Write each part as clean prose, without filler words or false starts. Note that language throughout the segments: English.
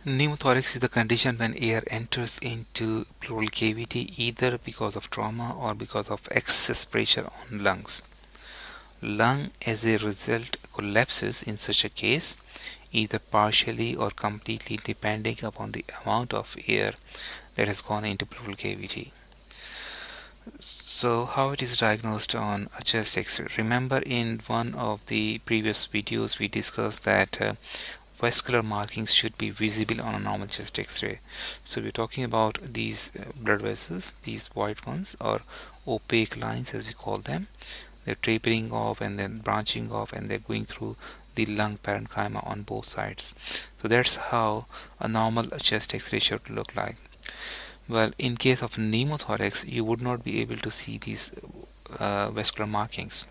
Pneumothorax is the condition when air enters into pleural cavity either because of trauma or because of excess pressure on lungs. Lung as a result collapses in such a case, either partially or completely depending upon the amount of air that has gone into pleural cavity. So how it is diagnosed on a chest X-ray? Remember in one of the previous videos we discussed that vascular markings should be visible on a normal chest X-ray. So we're talking about these blood vessels, these white ones, or opaque lines as we call them. They're tapering off and then branching off, and they're going through the lung parenchyma on both sides. So that's how a normal chest X-ray should look like. Well, in case of pneumothorax, you would not be able to see these vascular markings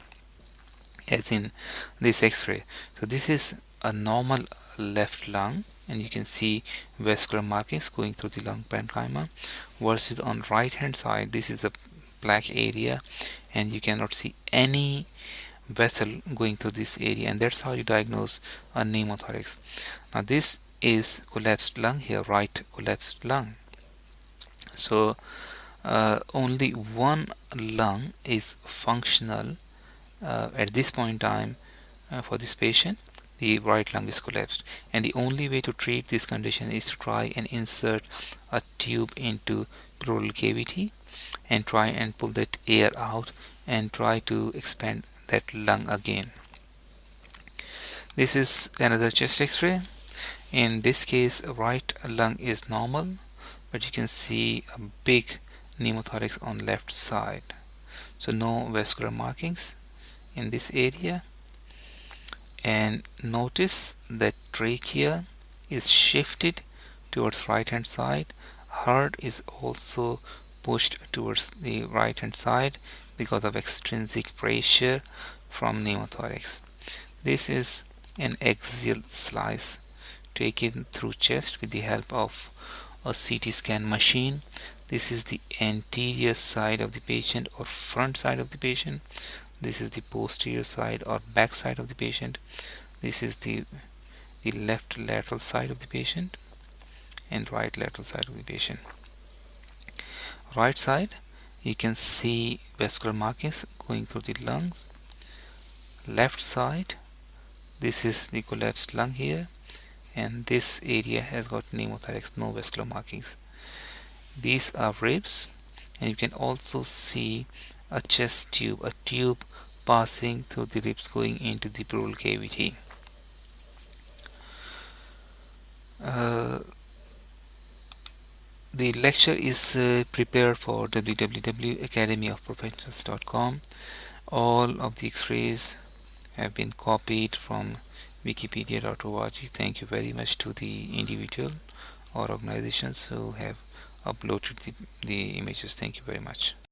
as in this X-ray. So this is a normal left lung, and you can see vascular markings going through the lung parenchyma, versus on right hand side this is a black area and you cannot see any vessel going through this area, and that's how you diagnose a pneumothorax. Now this is collapsed lung here, right collapsed lung. So only one lung is functional at this point in time for this patient. The right lung is collapsed, and the only way to treat this condition is to try and insert a tube into pleural cavity and try and pull that air out and try to expand that lung again. This is another chest X-ray. In this case, right lung is normal, but you can see a big pneumothorax on left side. So no vascular markings in this area. And notice that trachea is shifted towards right hand side. Heart is also pushed towards the right hand side because of extrinsic pressure from pneumothorax. This is an axial slice taken through chest with the help of a CT scan machine. This is the anterior side of the patient or front side of the patient. This is the posterior side or back side of the patient. This is the left lateral side of the patient and right lateral side of the patient. Right side, you can see vascular markings going through the lungs. Left side, this is the collapsed lung here, and this area has got pneumothorax, no vascular markings. These are ribs, and you can also see a chest tube, a tube passing through the ribs going into the pleural cavity. The lecture is prepared for www.academyofprofessionals.com. All of the X-rays have been copied from wikipedia.org. Thank you very much to the individual or organizations who have uploaded the images. Thank you very much.